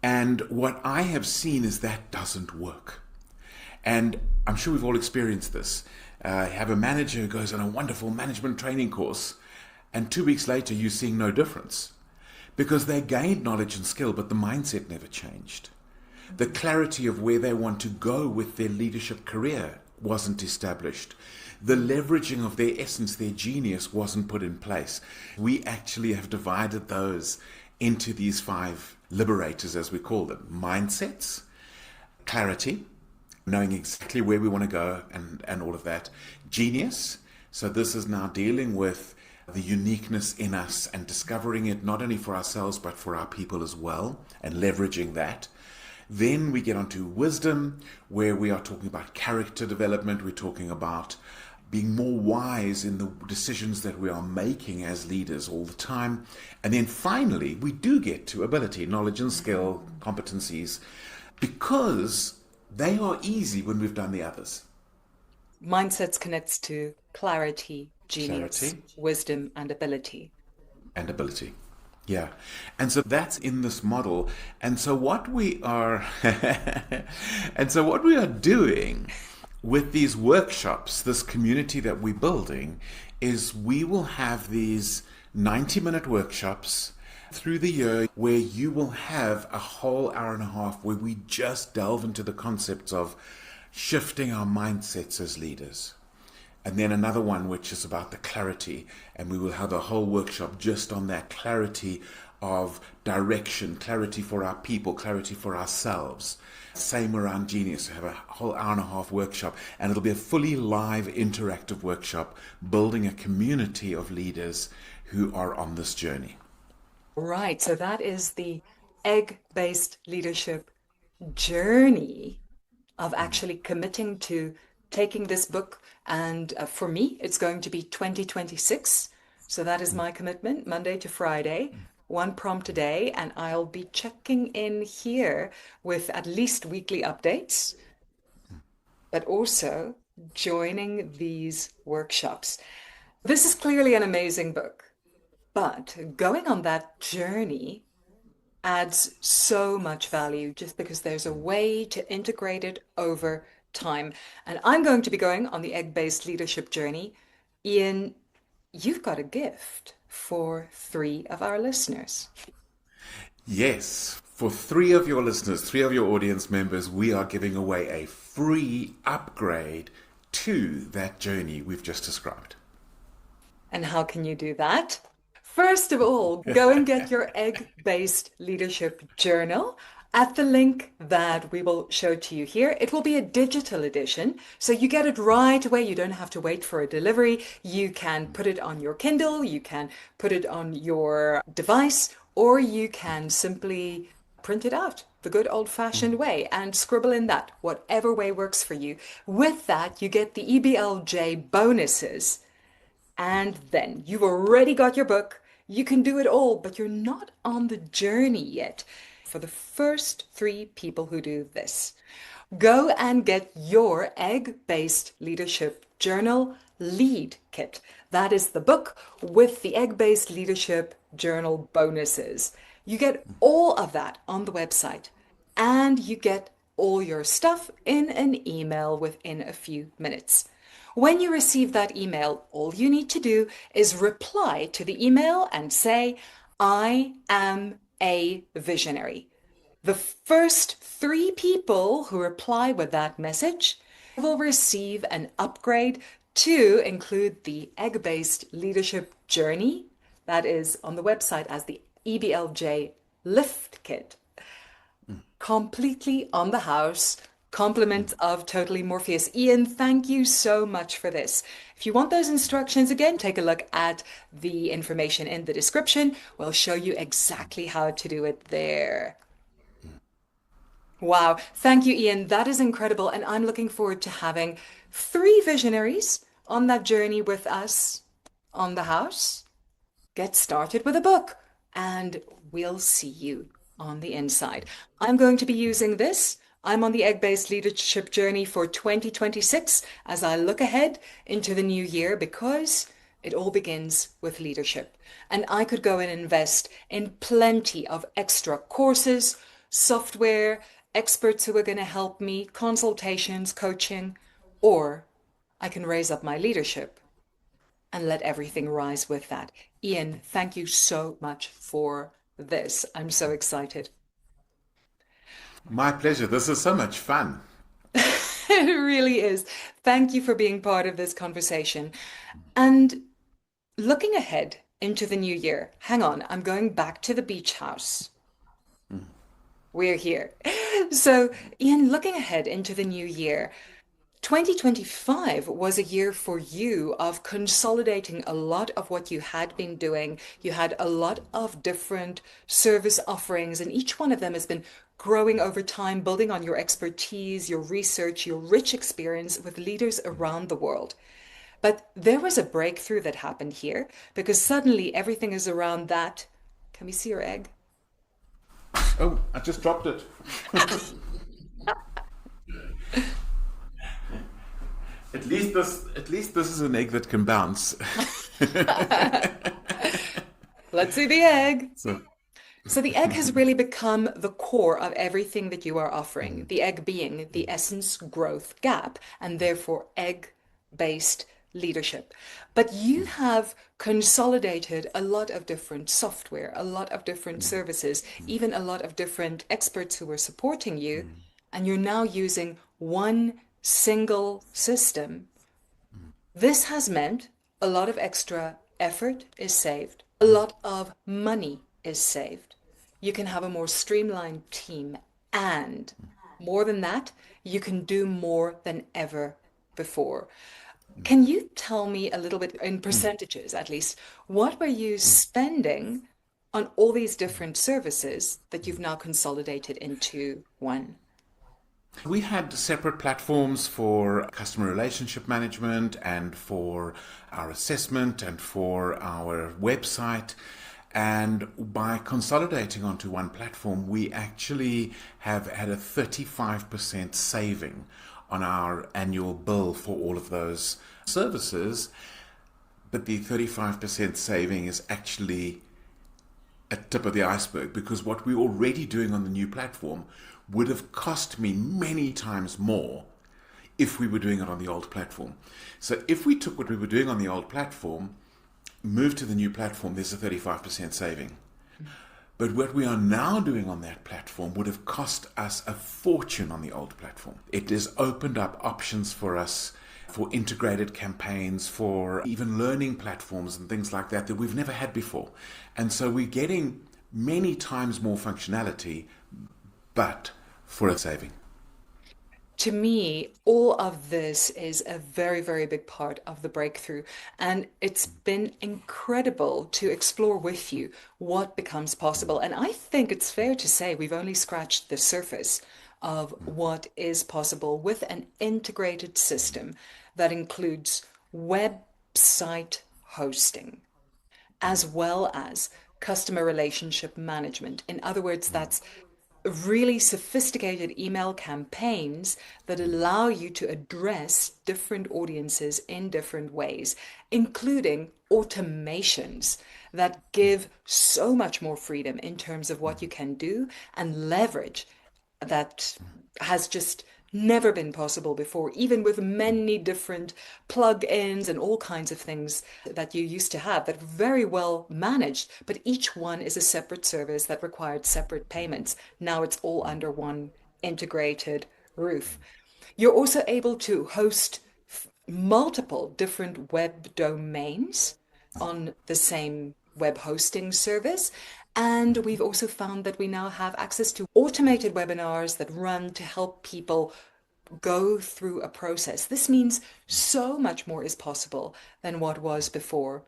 And what I have seen is that doesn't work. And I'm sure we've all experienced this. Have a manager who goes on a wonderful management training course, and 2 weeks later you're seeing no difference because they gained knowledge and skill, but the mindset never changed. The clarity of where they want to go with their leadership career wasn't established. The leveraging of their essence, their genius, wasn't put in place. We actually have divided those into these 5 liberators, as we call them: mindsets, clarity, knowing exactly where we want to go and all of that; genius, so this is now dealing with the uniqueness in us and discovering it not only for ourselves but for our people as well, and leveraging that. Then we get onto wisdom, where we are talking about character development. We're talking about being more wise in the decisions that we are making as leaders all the time. And then finally, we do get to ability, knowledge and skill, competencies, because they are easy when we've done the others. Mindsets connects to clarity, genius, Clarity wisdom, and ability. and ability. Yeah. And so that's in this model. And so what we are doing with these workshops, this community that we're building, is we will have these 90-minute workshops through the year where you will have a whole hour and a half where we just delve into the concepts of shifting our mindsets as leaders. And then another one which is about the clarity, and we will have a whole workshop just on that clarity of direction, clarity for our people, clarity for ourselves. Same around genius. We have a whole hour and a half workshop, and it'll be a fully live interactive workshop building a community of leaders who are on this journey. Right. So that is the egg-based leadership journey of actually committing to taking this book. And for me, it's going to be 2026. So that is my commitment, Monday to Friday, one prompt a day. And I'll be checking in here with at least weekly updates, but also joining these workshops. This is clearly an amazing book, but going on that journey adds so much value just because there's a way to integrate it over time. And I'm going to be going on the egg-based leadership journey. Ian, you've got a gift for 3 of our listeners. Yes, for 3 of your listeners, 3 of your audience members, we are giving away a free upgrade to that journey we've just described. And how can you do that? First of all, go and get your egg-based leadership journal at the link that we will show to you here. It will be a digital edition, so you get it right away. You don't have to wait for a delivery. You can put it on your Kindle, you can put it on your device, or you can simply print it out the good old-fashioned way and scribble in that, whatever way works for you. With that, you get the EBLJ bonuses. And then you've already got your book. You can do it all, but you're not on the journey yet. for the first 3 people who do this. Go and get your egg-based leadership journal lead kit. That is the book with the egg-based leadership journal bonuses. You get all of that on the website, and you get all your stuff in an email within a few minutes. When you receive that email, all you need to do is reply to the email and say, I am a visionary. The first 3 people who reply with that message will receive an upgrade to include the egg-based leadership journey that is on the website as the EBLJ lift kit. Completely on the house. Compliments of Totally Morpheus. Ian, thank you so much for this. If you want those instructions again, take a look at the information in the description. We'll show you exactly how to do it there. Wow. Thank you, Ian. That is incredible. And I'm looking forward to having 3 visionaries on that journey with us on the house. Get started with a book, and we'll see you on the inside. I'm going to be using this. I'm on the egg-based leadership journey for 2026 as I look ahead into the new year, because it all begins with leadership. And I could go and invest in plenty of extra courses, software, experts who are going to help me, consultations, coaching, or I can raise up my leadership and let everything rise with that. Ian, thank you so much for this. I'm so excited. My pleasure. This is so much fun. It really is. Thank you for being part of this conversation. And looking ahead into the new year, hang on, I'm going back to the beach house. We're here. So, Ian, looking ahead into the new year, 2025 was a year for you of consolidating a lot of what you had been doing. You had a lot of different service offerings, and each one of them has been growing over time, building on your expertise, your research, your rich experience with leaders around the world. But there was a breakthrough that happened here because suddenly everything is around that. Can we see your egg? Oh, I just dropped it. At least this is an egg that can bounce. Let's see the egg. So, So the egg has really become the core of everything that you are offering, the egg being the essence growth gap, and therefore egg-based leadership. But you have consolidated a lot of different software, a lot of different services, even a lot of different experts who are supporting you, and you're now using one single system. This has meant a lot of extra effort is saved, a lot of money is saved. You can have a more streamlined team, and more than that, you can do more than ever before. Can you tell me a little bit, in percentages at least, what were you spending on all these different services that you've now consolidated into one? we had separate platforms for customer relationship management and for our assessment and for our website. And by consolidating onto one platform, we actually have had a 35% saving on our annual bill for all of those services. But the 35% saving is actually a tip of the iceberg, because what we're already doing on the new platform would have cost me many times more if we were doing it on the old platform. So if we took what we were doing on the old platform, moved to the new platform, there's a 35% saving. But what we are now doing on that platform would have cost us a fortune on the old platform. It has opened up options for us for integrated campaigns, for even learning platforms and things like that we've never had before. And so we're getting many times more functionality, but for a saving. To me, all of this is a very, very big part of the breakthrough. And it's been incredible to explore with you what becomes possible. And I think it's fair to say we've only scratched the surface of what is possible with an integrated system that includes website hosting as well as customer relationship management. In other words, that's really sophisticated email campaigns that allow you to address different audiences in different ways, including automations that give so much more freedom in terms of what you can do and leverage that has just never been possible before, even with many different plug-ins and all kinds of things that you used to have that were very well managed, but each one is a separate service that required separate payments. Now it's all under one integrated roof. You're also able to host multiple different web domains on the same web hosting service. And we've also found that we now have access to automated webinars that run to help people go through a process. This means so much more is possible than what was before.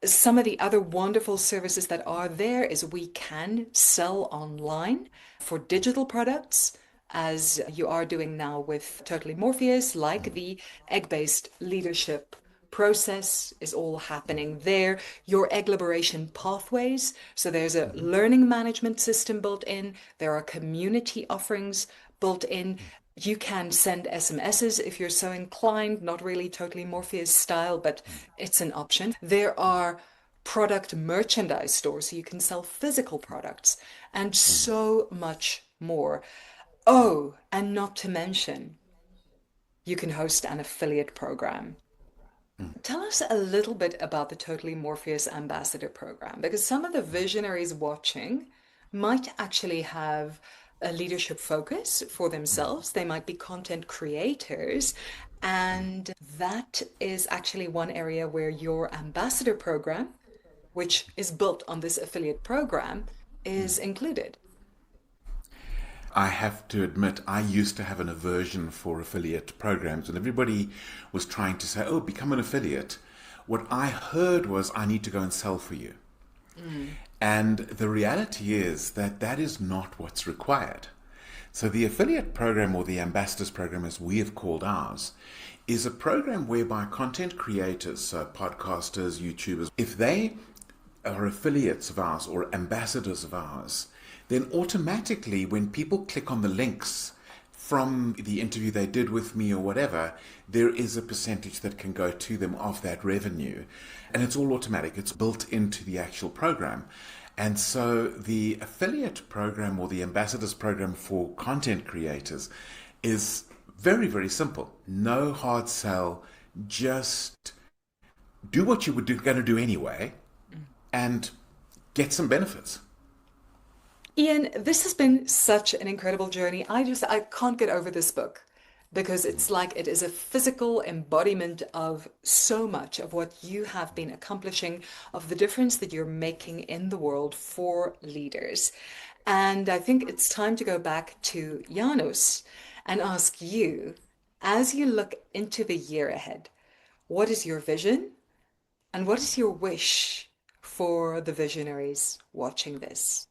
Some of the other wonderful services that are there is we can sell online for digital products, as you are doing now with Totally Morpheus, like the egg-based leadership process is all happening there. Your egg liberation pathways. So there's a learning management system built in. There are community offerings built in. You can send SMSs if you're so inclined, not really Totally Morpheus style, but it's an option. There are product merchandise stores, so you can sell physical products and so much more. Oh, and not to mention, you can host an affiliate program. Tell us a little bit about the Totally Morpheus Ambassador Program, because some of the visionaries watching might actually have a leadership focus for themselves. They might be content creators, and that is actually one area where your ambassador program, which is built on this affiliate program, is included. I have to admit, I used to have an aversion for affiliate programs, and everybody was trying to say, oh, become an affiliate. What I heard was, I need to go and sell for you. And the reality is that that is not what's required. So the affiliate program, or the ambassadors program as we have called ours, is a program whereby content creators, so podcasters, YouTubers, if they are affiliates of ours or ambassadors of ours, then automatically when people click on the links from the interview they did with me or whatever, there is a percentage that can go to them of that revenue. And it's all automatic. It's built into the actual program. And so the affiliate program, or the ambassadors program for content creators, is very, very simple. No hard sell. Just do what you were going to do anyway and get some benefits. Ian, this has been such an incredible journey. I can't get over this book because it's like it is a physical embodiment of so much of what you have been accomplishing, of the difference that you're making in the world for leaders. And I think it's time to go back to Janos and ask you, as you look into the year ahead, what is your vision and what is your wish for the visionaries watching this?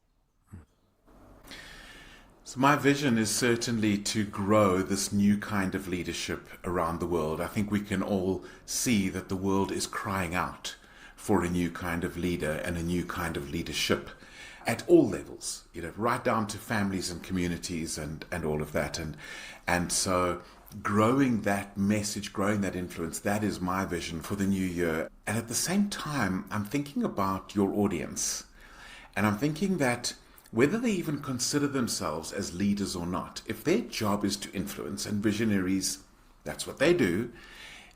So my vision is certainly to grow this new kind of leadership around the world. I think we can all see that the world is crying out for a new kind of leader and a new kind of leadership at all levels, right down to families and communities and all of that. And so growing that message, growing that influence, that is my vision for the new year. And at the same time, I'm thinking about your audience. And I'm thinking that whether they even consider themselves as leaders or not, if their job is to influence, and visionaries, that's what they do,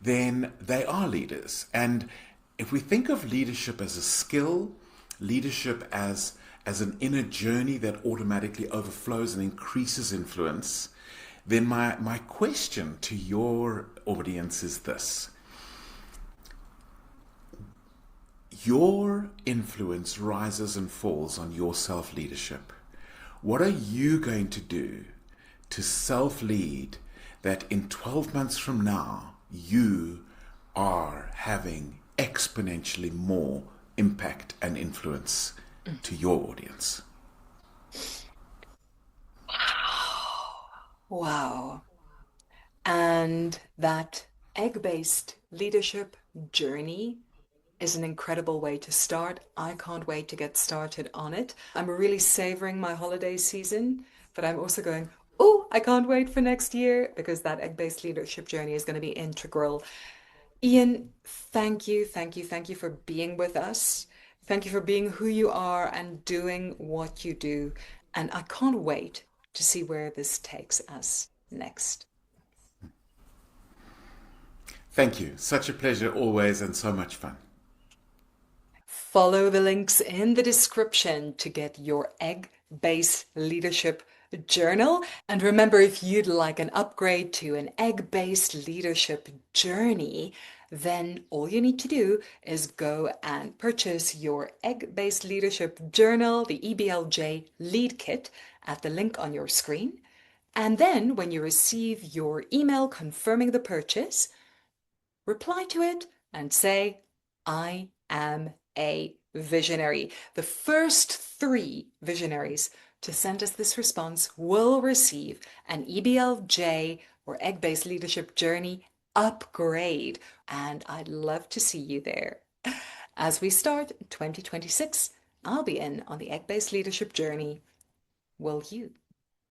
then they are leaders. And if we think of leadership as a skill, leadership as an inner journey that automatically overflows and increases influence, then my question to your audience is this. Your influence rises and falls on your self-leadership. What are you going to do to self-lead that in 12 months from now, you are having exponentially more impact and influence to your audience? Wow. And that egg-based leadership journey is an incredible way to start. I can't wait to get started on it. I'm really savoring my holiday season, but I'm also going, oh, I can't wait for next year because that egg-based leadership journey is going to be integral. Ian, thank you, thank you, thank you for being with us. Thank you for being who you are and doing what you do. And I can't wait to see where this takes us next. Thank you. Such a pleasure always and so much fun. Follow the links in the description to get your egg-based leadership journal. And remember, if you'd like an upgrade to an egg-based leadership journey, then all you need to do is go and purchase your egg-based leadership journal, the EBLJ Lead Kit, at the link on your screen. And then when you receive your email confirming the purchase, reply to it and say, I am a visionary. The first 3 visionaries to send us this response will receive an EBLJ or Egg-Based Leadership Journey upgrade. And I'd love to see you there. As we start 2026, I'll be in on the Egg-Based Leadership Journey. Will you?